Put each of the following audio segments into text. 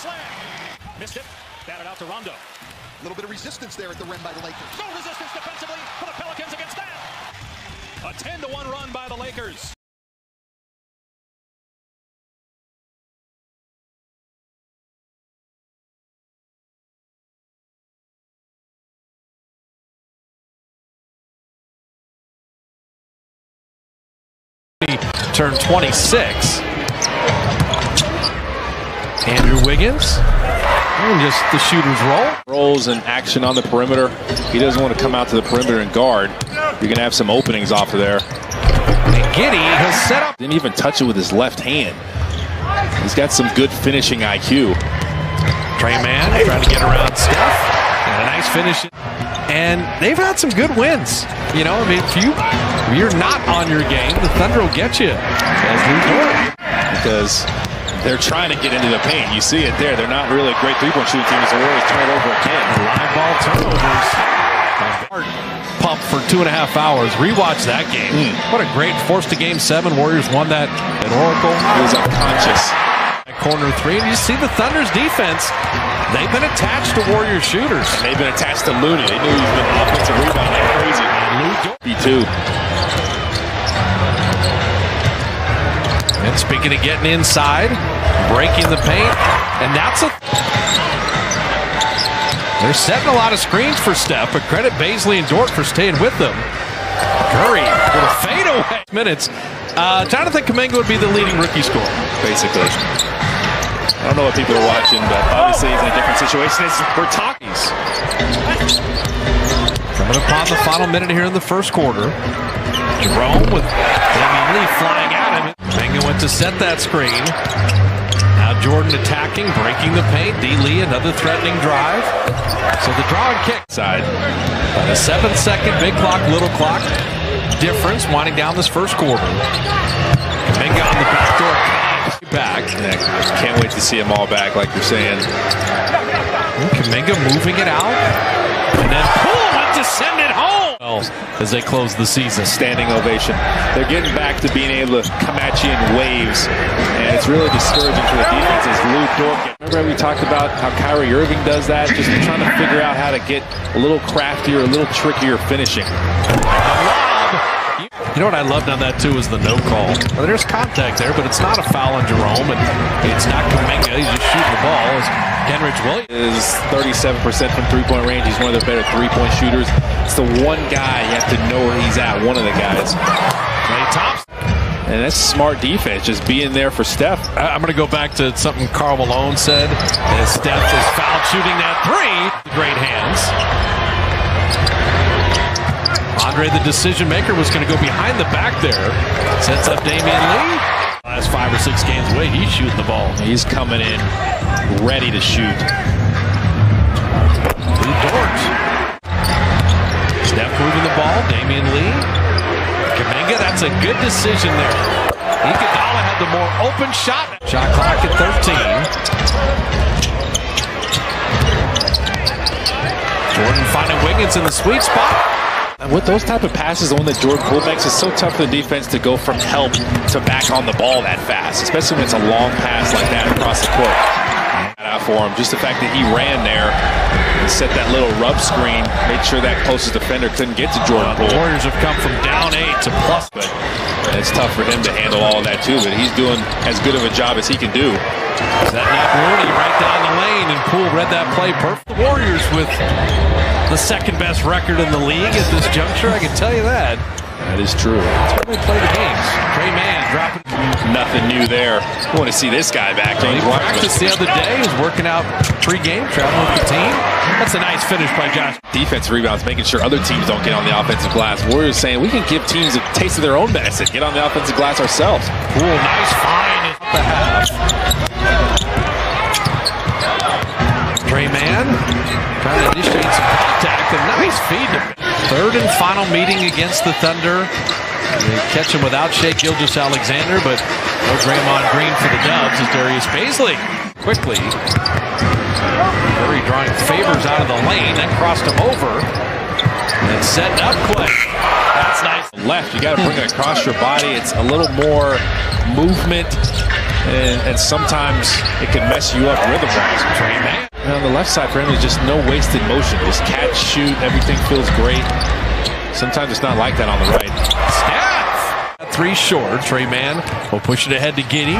slam. Missed it. Batted out to Rondo. A little bit of resistance there at the rim by the Lakers. No resistance defensively for the Pelicans against that. A 10-1 run by the Lakers. Turned 26. Andrew Wiggins. And just the shooter's roll. Rolls and action on the perimeter. He doesn't want to come out to the perimeter and guard. You're going to have some openings off of there. And Giddey has set up. Didn't even touch it with his left hand. He's got some good finishing IQ. Trey Mann trying to get around Steph. And a nice finish. And they've had some good wins. You know, I mean, if you're not on your game, the Thunder will get you. Because they're trying to get into the paint. You see it there. They're not really a great three-point shooting team. The Warriors turn it over again. Live ball turnovers. Pump for 2.5 hours. Rewatch that game. What a great force to game 7. Warriors won that at Oracle. He was unconscious. At corner 3. And you see the Thunder's defense. They've been attached to Warrior shooters. And they've been attached to Looney. They knew he's been offensive rebound like crazy. B2. And speaking of getting inside, breaking the paint, and they're setting a lot of screens for Steph, but credit Baisley and Dort for staying with them. Curry with a fadeaway. Minutes. Jonathan Kuminga would be the leading rookie scorer. Basically. I don't know what people are watching, but obviously he's in a different situation. We're talking. Coming upon the final minute here in the first quarter. Jerome with Damian Lee flying at him. Kuminga went to set that screen. Now Jordan attacking, breaking the paint. D. Lee, another threatening drive. So the draw and kick side. About a 7-second big clock, little clock difference winding down this first quarter. Kuminga on the backdoor. Back. Can't wait to see them all back, like you're saying. Kuminga moving it out. And then Poole to send it home as they close the season. Standing ovation. They're getting back to being able to come at you in waves, and it's really discouraging for the defense as Lou Dort. Remember we talked about how Kyrie Irving does that, just trying to figure out how to get a little craftier, a little trickier finishing. You know what I loved on that too is the no call. Well, there's contact there, but it's not a foul on Jerome, and it's not Kuminga. He's just shooting the ball. As Kenrich Williams is 37% from three-point range. He's one of the better three-point shooters. It's the one guy you have to know where he's at. One of the guys. Klay Thompson. And that's smart defense, just being there for Steph. I'm going to go back to something Karl Malone said. As Steph is foul shooting that three. Great hands. Andre, the decision maker, was going to go behind the back there. Sets up Damian Lee. Last 5 or 6 games away, he's shooting the ball. He's coming in ready to shoot. Lou Dort. Steph moving the ball. Damian Lee. Kuminga, that's a good decision there. Iguodala had the more open shot. Shot clock at 13. Jordan finding Wiggins in the sweet spot. And with those type of passes, the one that Jordan Poole makes, is so tough for the defense to go from help to back on the ball that fast, especially when it's a long pass like that across the court. Out for him, just the fact that he ran there and set that little rub screen, made sure that closest defender couldn't get to Jordan Poole. The Warriors have come from down 8 to plus. But it's tough for him to handle all of that too, but he's doing as good of a job as he can do. Setting up Rooney right down the lane, and Poole read that play perfect. The Warriors with the second best record in the league at this juncture, I can tell you that. That is true. That's where they play the games. Trey Mann dropping. Nothing new there. I want to see this guy back. He practiced the other day. He was working out pre-game, traveling with the team. That's a nice finish by Josh. Defense rebounds, making sure other teams don't get on the offensive glass. Warriors saying we can give teams a taste of their own medicine. Get on the offensive glass ourselves. Poole, nice find at the half. Trey Mann trying to initiate some contact. A nice feed. Third and final meeting against the Thunder. They catch him without Shai Gilgeous-Alexander, but no Draymond Green for the Dubs as Darius Baisley quickly. Curry drawing favors out of the lane, then crossed him over. And setting up Klay. That's nice. Left, you got to bring it across your body. It's a little more movement. and sometimes it can mess you up rhythm-wise. And on the left side for him, there's just no wasted motion. Just catch, shoot, everything feels great. Sometimes it's not like that on the right. Steph! 3 short. Trey Mann will push it ahead to Giddey.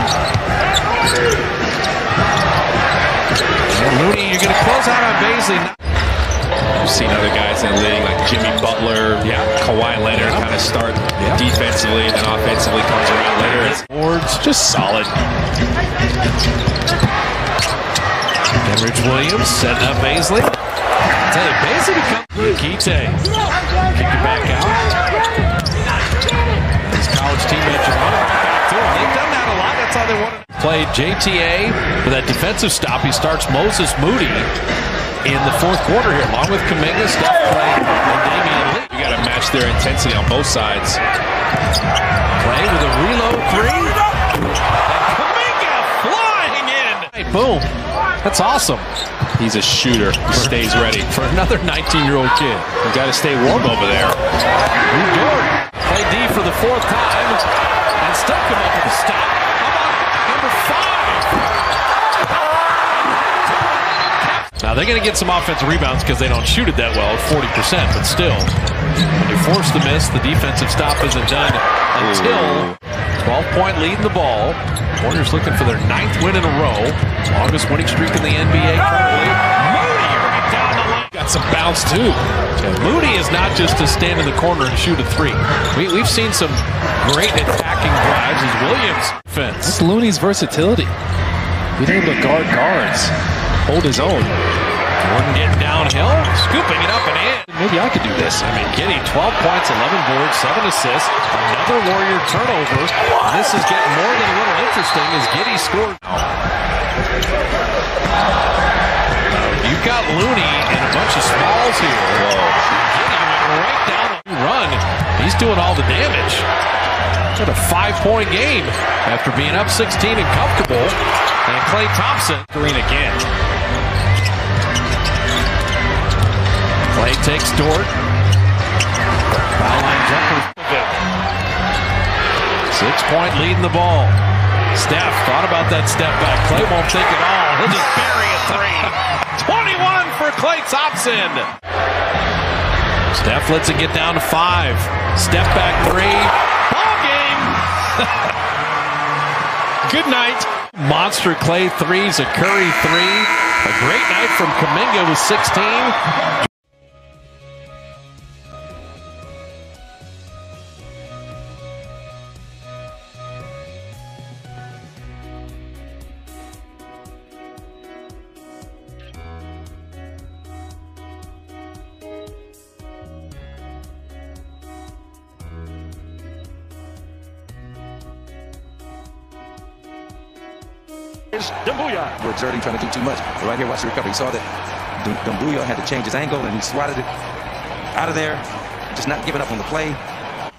And Looney, you're going to close out on Baisley. You've seen other guys in the league like Jimmy Butler, Kawhi Leonard kind of start defensively and then offensively comes around later. Boards Just solid. Kenrich Williams setting up Baisley. I tell you, Baisley becomes Kite. Kick it back out. His college teammates are running back to him. They've done that a lot. That's how they want to play. JTA with that defensive stop. He starts Moses Moody in the fourth quarter here, along with Kuminga, Steph Clay, and Damian Lee. You got to match their intensity on both sides. Clay with a reload 3. And Kuminga flying in. Hey, boom. That's awesome. He's a shooter. He stays ready. For another 19-year-old kid. You got to stay warm over there. Play D for the 4th time. And still come up with a stop. How about number 5? Now they're going to get some offensive rebounds because they don't shoot it that well at 40%, but still. When you force the miss, the defensive stop isn't done until 12-point lead in the ball. Warriors looking for their 9th win in a row. Longest winning streak in the NBA currently. Moody right down the line. Got some bounce too. And Moody is not just to stand in the corner and shoot a 3. We've seen some great attacking drives as Williams fence. That's Looney's versatility. Being able to guard guards. Hold his own. Jordan getting downhill, scooping it up and in. Maybe I could do this. I mean, Giddey, 12 points, 11 boards, 7 assists. Another Warrior turnover. And this is getting more than a little interesting as Giddey scored. You've got Looney and a bunch of smalls here. Giddey went right down the run. He's doing all the damage. Got a 5-point game after being up 16 and comfortable. And Klay Thompson green again. Klay takes Dort. Foul line jumper. 6-point lead in the ball. Steph thought about that step back. Klay won't think at all. He'll just bury a 3. 21 for Klay Thompson. Steph lets it get down to 5. Step back 3. Ball game. Good night. Monster Klay 3s, a Curry 3. A great night from Kuminga with 16. We're exerting, trying to do too much. So right here, watch the recovery. You saw that Dumbuya had to change his angle, and he swatted it out of there, just not giving up on the play.